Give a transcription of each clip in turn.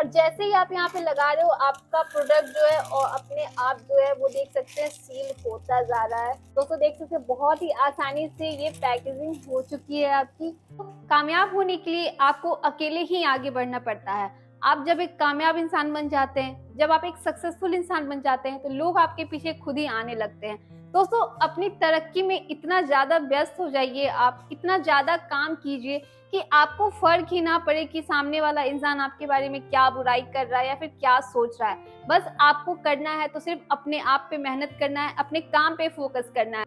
और जैसे ही आप यहाँ पे लगा रहे हो आपका प्रोडक्ट जो है और अपने आप जो है वो देख सकते हैं सील होता जा रहा है। दोस्तों देख सकते हैं बहुत ही आसानी से ये पैकेजिंग हो चुकी है आपकी। कामयाब होने के लिए आपको अकेले ही आगे बढ़ना पड़ता है। आप जब एक कामयाब इंसान बन जाते हैं, जब आप एक सक्सेसफुल इंसान बन जाते हैं तो लोग आपके पीछे खुद ही आने लगते हैं। दोस्तों अपनी तरक्की में इतना ज्यादा व्यस्त हो जाइए, आप इतना ज्यादा काम कीजिए कि आपको फर्क ही ना पड़े कि सामने वाला इंसान आपके बारे में क्या बुराई कर रहा है या फिर क्या सोच रहा है। बस आपको करना है तो सिर्फ अपने आप पे मेहनत करना है, अपने काम पे फोकस करना है।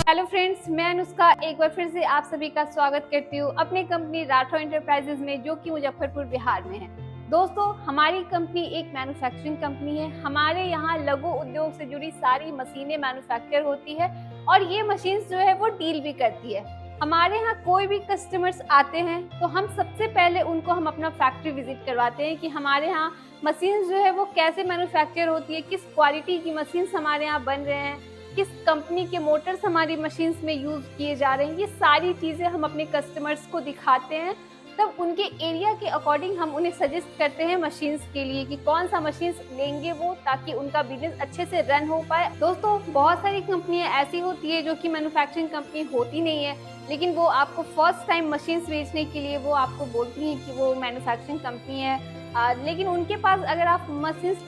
हेलो फ्रेंड्स, मैं अनुष्का एक बार फिर से आप सभी का स्वागत करती हूँ अपनी कंपनी राठौर एंटरप्राइजेज में, जो कि मुजफ्फरपुर बिहार में है। दोस्तों हमारी कंपनी एक मैन्युफैक्चरिंग कंपनी है। हमारे यहाँ लघु उद्योग से जुड़ी सारी मशीनें मैन्युफैक्चर होती है और ये मशीन्स जो है वो डील भी करती है। हमारे यहाँ कोई भी कस्टमर्स आते हैं तो हम सबसे पहले उनको हम अपना फैक्ट्री विजिट करवाते हैं कि हमारे यहाँ मशीन्स जो है वो कैसे मैन्युफैक्चर होती है, किस क्वालिटी की मशीन्स हमारे यहाँ बन रहे हैं, किस कंपनी के मोटर्स हमारी मशीन्स में यूज किए जा रहे हैं। ये सारी चीजें हम अपने कस्टमर्स को दिखाते हैं। तब उनके एरिया के अकॉर्डिंग हम उन्हें सजेस्ट करते हैं मशीन्स के लिए कि कौन सा मशीन्स लेंगे वो, ताकि उनका बिजनेस अच्छे से रन हो पाए। दोस्तों बहुत सारी कंपनियां ऐसी होती है जो कि मैन्युफैक्चरिंग कंपनी होती नहीं है, लेकिन वो आपको फर्स्ट टाइम मशीन्स बेचने के लिए वो आपको बोलती हैं कि वो मैन्युफैक्चरिंग कंपनी है। लेकिन उनके पास अगर आप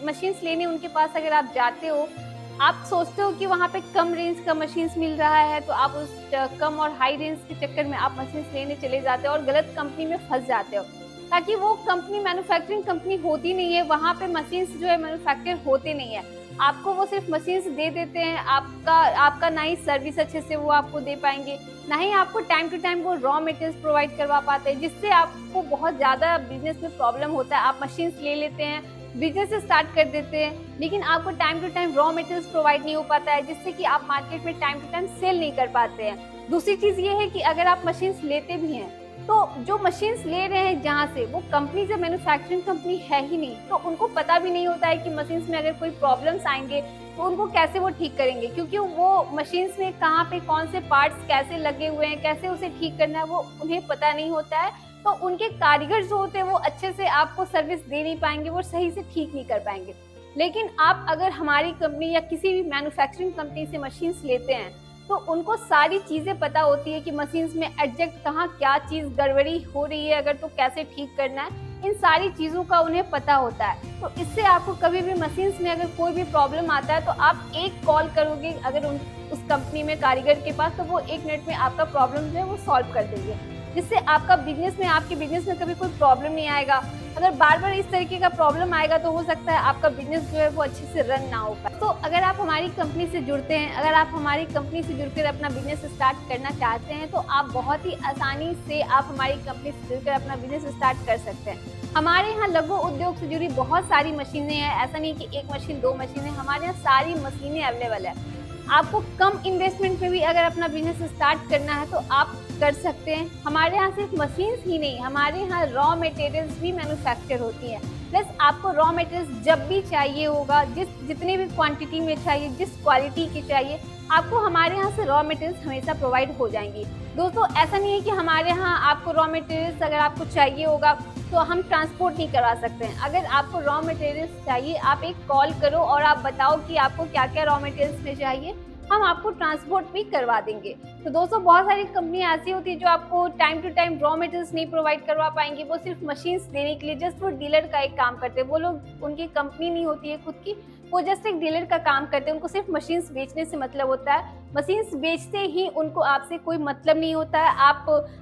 मशीन्स लेने उनके पास अगर आप जाते हो, आप सोचते हो कि वहाँ पे कम रेंज का मशीन्स मिल रहा है तो आप उस कम और हाई रेंज के चक्कर में आप मशीन्स लेने चले जाते हो और गलत कंपनी में फंस जाते हो, ताकि वो कंपनी मैन्युफैक्चरिंग कंपनी होती नहीं है। वहाँ पे मशीन्स जो है मैन्युफैक्चर होते नहीं है, आपको वो सिर्फ मशीन्स दे देते हैं। आपका ना ही सर्विस अच्छे से वो आपको दे पाएंगे, ना ही आपको टाइम टू टाइम वो रॉ मटेरियल्स प्रोवाइड करवा पाते हैं, जिससे आपको बहुत ज़्यादा बिजनेस में प्रॉब्लम होता है। आप मशीन्स ले लेते हैं, बिजनेस स्टार्ट कर देते हैं, लेकिन आपको time to time raw materials provide नहीं हो पाता है, जिससे कि आप मार्केट में टाइम टू टाइम सेल नहीं कर पाते हैं। दूसरी चीज ये है कि अगर आप मशीन्स लेते भी हैं तो जो मशीन्स ले रहे हैं जहाँ से, वो कंपनी जो मैन्युफैक्चरिंग कंपनी है ही नहीं, तो उनको पता भी नहीं होता है कि मशीन्स में अगर कोई प्रॉब्लम्स आएंगे तो उनको कैसे वो ठीक करेंगे, क्योंकि वो मशीन्स में कहाँ पे कौन से पार्ट्स कैसे लगे हुए हैं, कैसे उसे ठीक करना है, वो उन्हें पता नहीं होता है। तो उनके कारीगर जो होते हैं वो अच्छे से आपको सर्विस दे नहीं पाएंगे, वो सही से ठीक नहीं कर पाएंगे। लेकिन आप अगर हमारी कंपनी या किसी भी मैन्युफैक्चरिंग कंपनी से मशीन्स लेते हैं तो उनको सारी चीजें पता होती है कि मशीन्स में एग्जैक्ट कहाँ क्या चीज गड़बड़ी हो रही है, अगर तो कैसे ठीक करना है, इन सारी चीजों का उन्हें पता होता है। तो इससे आपको कभी भी मशीन्स में अगर कोई भी प्रॉब्लम आता है तो आप एक कॉल करोगे अगर उस कंपनी में कारीगर के पास, तो वो 1 मिनट में आपका प्रॉब्लम जो है वो सॉल्व कर देंगे, जिससे आपके बिजनेस में कभी कोई प्रॉब्लम नहीं आएगा। अगर बार बार इस तरीके का प्रॉब्लम आएगा तो हो सकता है आपका बिजनेस जो है वो अच्छे से रन ना हो पाए। तो अगर आप हमारी कंपनी से जुड़ते हैं, अगर आप हमारी कंपनी से जुड़कर अपना बिजनेस स्टार्ट करना चाहते हैं, तो आप बहुत ही आसानी से आप हमारी कंपनी से जुड़कर अपना बिजनेस स्टार्ट कर सकते हैं। हमारे यहाँ लघु उद्योग से जुड़ी बहुत सारी मशीनें हैं, ऐसा नहीं कि एक मशीन 2 मशीनें, हमारे यहाँ सारी मशीनें अवेलेबल है। आपको कम इन्वेस्टमेंट में भी अगर अपना बिजनेस स्टार्ट करना है तो आप कर सकते हैं। हमारे यहाँ सिर्फ मशीन्स ही नहीं, हमारे यहाँ रॉ मटेरियल्स भी मैन्युफैक्चर होती हैं। प्लस आपको रॉ मटेरियल्स जब भी चाहिए होगा, जितनी भी क्वांटिटी में चाहिए, जिस क्वालिटी की चाहिए, आपको हमारे यहाँ से रॉ मटेरियल्स हमेशा प्रोवाइड हो जाएंगी। दोस्तों ऐसा नहीं है कि हमारे यहाँ आपको रॉ मटेरियल्स अगर आपको चाहिए होगा तो हम ट्रांसपोर्ट नहीं करवा सकते हैं। अगर आपको रॉ मटेरियल्स चाहिए, आप एक कॉल करो और आप बताओ कि आपको क्या क्या रॉ मटेरियल्स में चाहिए, हम आपको ट्रांसपोर्ट भी करवा देंगे। तो दोस्तों बहुत सारी कंपनियां ऐसी होती है जो आपको time to time raw materials नहीं प्रोवाइड करवा पाएंगी, वो सिर्फ मशीन्स देने के लिए जस्ट वो डीलर का एक काम करते हैं। वो लोग, उनकी कंपनी नहीं होती है खुद की, वो जस्ट एक डीलर का काम करते हैं। उनको सिर्फ मशीन्स बेचने से मतलब होता है। मशीन्स बेचते ही उनको आपसे कोई मतलब नहीं होता है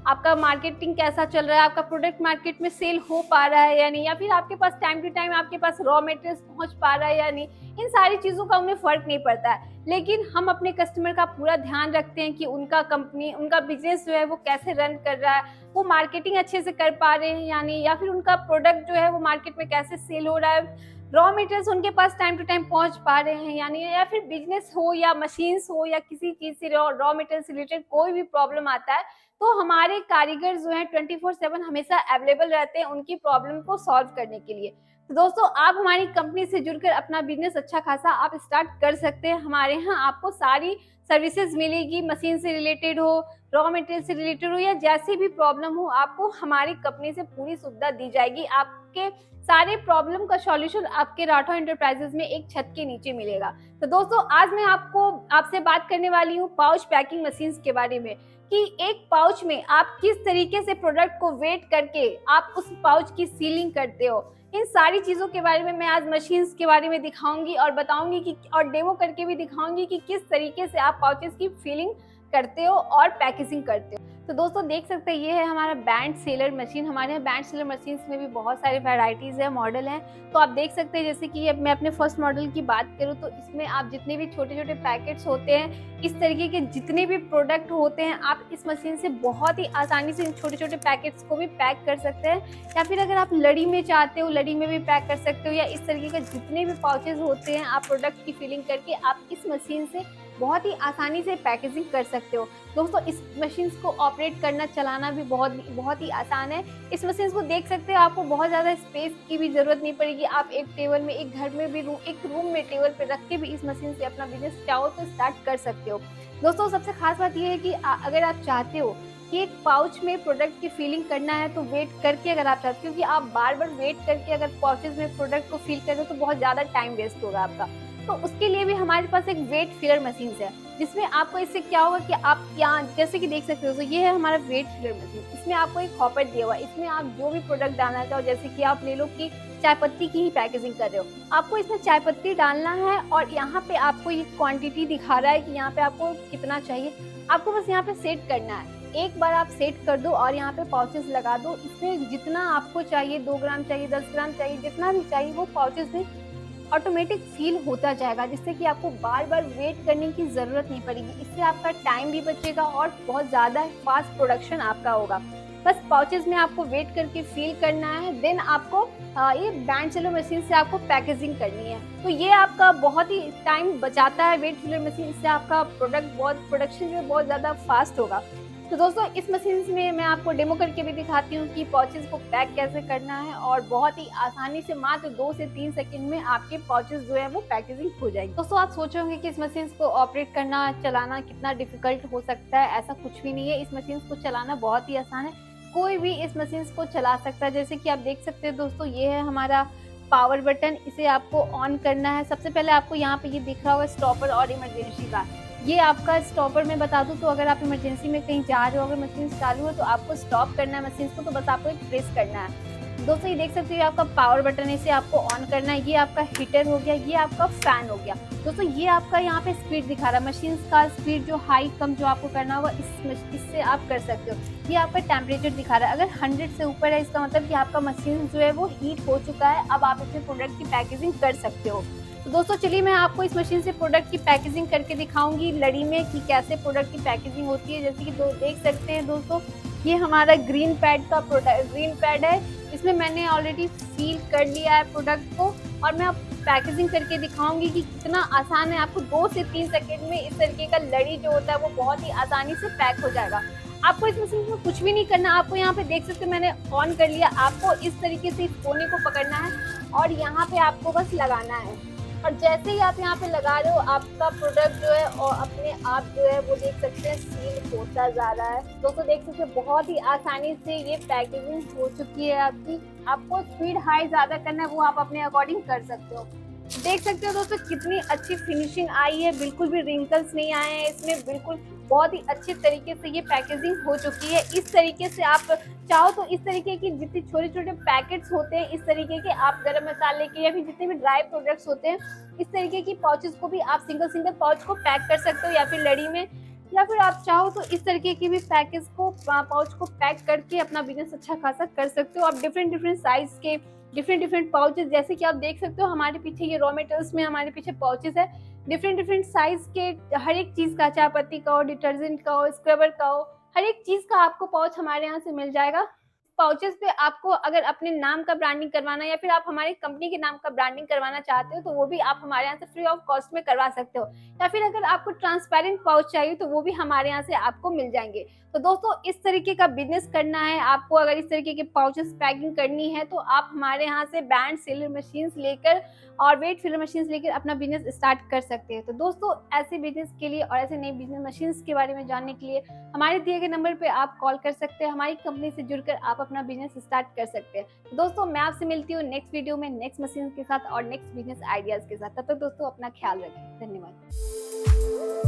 आपका मार्केटिंग कैसा चल रहा है, आपका प्रोडक्ट मार्केट में सेल हो पा रहा है या नहीं, या फिर आपके पास टाइम टू टाइम आपके पास रॉ मटेरियल्स पहुंच पा रहा है या नहीं, इन सारी चीजों का उन्हें फर्क नहीं पड़ता है। लेकिन हम अपने कस्टमर का पूरा ध्यान रखते हैं कि उनका बिजनेस जो है वो कैसे रन कर रहा है, वो मार्केटिंग अच्छे से कर पा रहे हैं या नहीं, या फिर उनका प्रोडक्ट जो है वो मार्केट में कैसे सेल हो रहा है, रॉ मटेरियल्स उनके पास टाइम टू टाइम पहुंच पा रहे हैं या नहीं, या फिर बिजनेस हो या मशीन्स हो या किसी चीज से रॉ मटेरियल से रिलेटेड कोई भी प्रॉब्लम आता है तो हमारे कारीगर जो हैं 24/7 हमेशा अवेलेबल रहते हैं उनकी प्रॉब्लम को सॉल्व करने के लिए। तो दोस्तों आप हमारी कंपनी से जुड़कर अपना बिजनेस अच्छा खासा आप स्टार्ट कर सकते हैं। हमारे यहाँ आपको सारी सर्विसेज मिलेगी, मशीन से रिलेटेड हो, रॉ मटेरियल से रिलेटेड हो या जैसी भी प्रॉब्लम हो, आपको हमारी कंपनी से पूरी सुविधा दी जाएगी। आपके सारे प्रॉब्लम का सॉल्यूशन आपके राठौर एंटरप्राइजेज में एक छत के नीचे मिलेगा। तो दोस्तों आज मैं आपसे बात करने वाली हूँ पाउच पैकिंग मशीन्स के बारे में, कि एक पाउच में आप किस तरीके से प्रोडक्ट को वेट करके आप उस पाउच की सीलिंग करते हो। इन सारी चीजों के बारे में मैं आज मशीन्स के बारे में दिखाऊंगी और बताऊंगी कि और डेमो करके भी दिखाऊंगी कि किस तरीके से आप पाउचेस की फीलिंग करते हो और पैकेजिंग करते हो। तो दोस्तों देख सकते हैं ये है हमारा बैंड सेलर मशीन। हमारे यहाँ बैंड सेलर मशीन में भी बहुत सारे वेराइटीज है, मॉडल हैं। तो आप देख सकते हैं जैसे कि मैं अपने फर्स्ट मॉडल की बात करूँ तो इसमें आप जितने भी छोटे छोटे पैकेट्स होते हैं, इस तरीके के जितने भी प्रोडक्ट होते हैं, आप इस मशीन से बहुत ही आसानी से इन छोटे छोटे पैकेट्स को भी पैक कर सकते हैं। या फिर अगर आप लड़ी में चाहते हो, लड़ी में भी पैक कर सकते हो, या इस तरीके के जितने भी पाउचेस होते हैं आप प्रोडक्ट की फिलिंग करके आप इस मशीन से बहुत ही आसानी से पैकेजिंग कर सकते हो। दोस्तों इस मशीन को ऑपरेट करना, चलाना भी बहुत ही आसान है। इस मशीन को देख सकते हो, आपको बहुत ज़्यादा स्पेस की भी ज़रूरत नहीं पड़ेगी। आप एक टेबल में, एक घर में भी, एक रूम में टेबल पे रख के भी इस मशीन से अपना बिजनेस चाहो तो स्टार्ट कर सकते हो। दोस्तों सबसे खास बात यह है कि अगर आप चाहते हो कि एक पाउच में प्रोडक्ट की फीलिंग करना है तो वेट करके, अगर आप चाहते हो, क्योंकि आप बार बार वेट करके अगर पाउचेज में प्रोडक्ट को फील करें तो बहुत ज़्यादा टाइम वेस्ट होगा आपका। तो उसके लिए भी हमारे पास एक वेट फिलर मशीन है, जिसमें आपको इससे क्या होगा कि आप यहाँ जैसे कि देख सकते हो, तो ये है हमारा वेट फिलर मशीन। इसमें आपको एक हॉपर दिया हुआ है, इसमें आप जो भी प्रोडक्ट डालना चाहो, जैसे कि आप ले लो कि चाय पत्ती की ही पैकेजिंग कर रहे हो, आपको इसमें चाय पत्ती डालना है और यहाँ पे आपको ये क्वांटिटी दिखा रहा है कि यहाँ पे आपको कितना चाहिए। आपको बस यहाँ पे सेट करना है, एक बार आप सेट कर दो और यहाँ पे पाउचेस लगा दो। इसमें जितना आपको चाहिए, 2 ग्राम चाहिए, 10 ग्राम चाहिए, जितना भी चाहिए वो पाउचेस में ऑटोमेटिक फील होता जाएगा, जिससे कि आपको बार बार वेट करने की ज़रूरत नहीं पड़ेगी। इससे आपका टाइम भी बचेगा और बहुत ज़्यादा फास्ट प्रोडक्शन आपका होगा। बस पाउचेस में आपको वेट करके फील करना है, देन आपको ये बैंड सेलर मशीन से आपको पैकेजिंग करनी है। तो ये आपका बहुत ही टाइम बचाता है वेट फिलर मशीन, इससे आपका प्रोडक्शन जो है बहुत ज़्यादा फास्ट होगा। तो दोस्तों इस मशीन में मैं आपको डेमो करके भी दिखाती हूँ कि पाउचेस को पैक कैसे करना है, और बहुत ही आसानी से मात्र 2 से 3 सेकंड में आपके पाउचेस जो है वो पैकेजिंग हो जाएगी। दोस्तों आप सोचोगे कि इस मशीन को ऑपरेट करना, चलाना कितना डिफिकल्ट हो सकता है, ऐसा कुछ भी नहीं है। इस मशीन को चलाना बहुत ही आसान है, कोई भी इस मशीन को चला सकता है। जैसे कि आप देख सकते हैं दोस्तों, ये है हमारा पावर बटन, इसे आपको ऑन करना है। सबसे पहले आपको यहाँ पे ये दिख रहा होगा स्टॉपर और इमरजेंसी का। ये आपका स्टॉपर मैं बता दूं तो अगर आप इमरजेंसी में कहीं जा रहे हो, अगर मशीन चालू है तो आपको स्टॉप करना है मशीन को, तो बस आपको एक प्रेस करना है। दोस्तों ये देख सकते हो, ये आपका पावर बटन है, इसे आपको ऑन करना है। ये आपका हीटर हो गया, ये आपका फैन हो गया। दोस्तों ये आपका यहाँ पे स्पीड दिखा रहा है, मशीन का स्पीड जो हाई कम जो आपको करना होगा इससे आप कर सकते हो। ये आपका टेम्परेचर दिखा रहा है, अगर 100 से ऊपर है इसका मतलब कि आपका मशीन जो है वो हीट हो चुका है, अब आप इसमें प्रोडक्ट की पैकेजिंग कर सकते हो। तो दोस्तों चलिए मैं आपको इस मशीन से प्रोडक्ट की पैकेजिंग करके दिखाऊंगी लड़ी में कि कैसे प्रोडक्ट की पैकेजिंग होती है। जैसे कि देख सकते हैं दोस्तों, ये हमारा ग्रीन पैड है, इसमें मैंने ऑलरेडी सील कर लिया है प्रोडक्ट को, और मैं अब पैकेजिंग करके दिखाऊंगी कि कितना आसान है। आपको 2 से 3 सेकंड में इस तरीके का लड़ी जो होता है वो बहुत ही आसानी से पैक हो जाएगा। आपको इस मशीन में कुछ भी नहीं करना, आपको यहाँ पे देख सकते हैं मैंने ऑन कर लिया। आपको इस तरीके से इस कोने को पकड़ना है और यहाँ पे आपको बस लगाना है, और जैसे ही आप यहाँ पे लगा रहे हो आपका प्रोडक्ट जो है और अपने आप जो है वो देख सकते हैं सील होता जा रहा है। दोस्तों देख सकते हैं बहुत ही आसानी से ये पैकेजिंग हो चुकी है आपकी। आपको स्पीड हाई ज्यादा करना है वो आप अपने अकॉर्डिंग कर सकते हो। देख सकते हो दोस्तों कितनी अच्छी फिनिशिंग आई है, बिल्कुल भी रिंकल्स नहीं आए हैं इसमें, बिल्कुल बहुत ही अच्छे तरीके से ये पैकेजिंग हो चुकी है। इस तरीके से आप चाहो तो इस तरीके की जितने छोटे छोटे पैकेट्स होते हैं, इस तरीके के आप गरम मसाले के या फिर जितने भी ड्राई प्रोडक्ट्स होते हैं, इस तरीके की पाउचेस को भी आप सिंगल पाउच को पैक कर सकते हो, या फिर लड़ी में, या फिर आप चाहो तो इस तरीके की भी पैकेज को पाउच को पैक करके अपना बिजनेस अच्छा खासा कर सकते हो। आप डिफरेंट साइज के डिफरेंट पाउचेस, जैसे कि आप देख सकते हो हमारे पीछे ये रॉ मटेरियल्स में हमारे पीछे पाउचेस है डिफरेंट साइज के, हर एक चीज का, चाय पत्ती का हो, डिटर्जेंट का हो, स्क्रबर का हो, हर एक चीज का आपको पाउच हमारे यहाँ से मिल जाएगा। पाउचेस पे आपको अगर अपने नाम का ब्रांडिंग करवाना या फिर आप हमारी कंपनी के नाम का ब्रांडिंग करवाना चाहते हो तो वो भी आप हमारे यहाँ से फ्री ऑफ कॉस्ट में करवा सकते हो, या फिर अगर आपको ट्रांसपेरेंट पाउच चाहिए तो वो भी हमारे यहाँ से आपको मिल जाएंगे। तो दोस्तों इस तरीके का बिजनेस करना है आपको, अगर इस तरीके के पाउचेस पैकिंग करनी है तो आप हमारे यहाँ से बैंड सेलर मशीन्स लेकर और वेट फिलर मशीन्स लेकर अपना बिजनेस स्टार्ट कर सकते हैं। तो दोस्तों ऐसे बिजनेस के लिए और ऐसे नई बिजनेस मशीन्स के बारे में जानने के लिए हमारे दिए गए नंबर पे आप कॉल कर सकते हैं, हमारी कंपनी से जुड़कर आप अपना बिजनेस स्टार्ट कर सकते हैं। तो दोस्तों मैं आपसे मिलती हूँ नेक्स्ट वीडियो में नेक्स्ट मशीन के साथ और नेक्स्ट बिजनेस आइडियाज के साथ। तब तक दोस्तों अपना ख्याल रखें। धन्यवाद।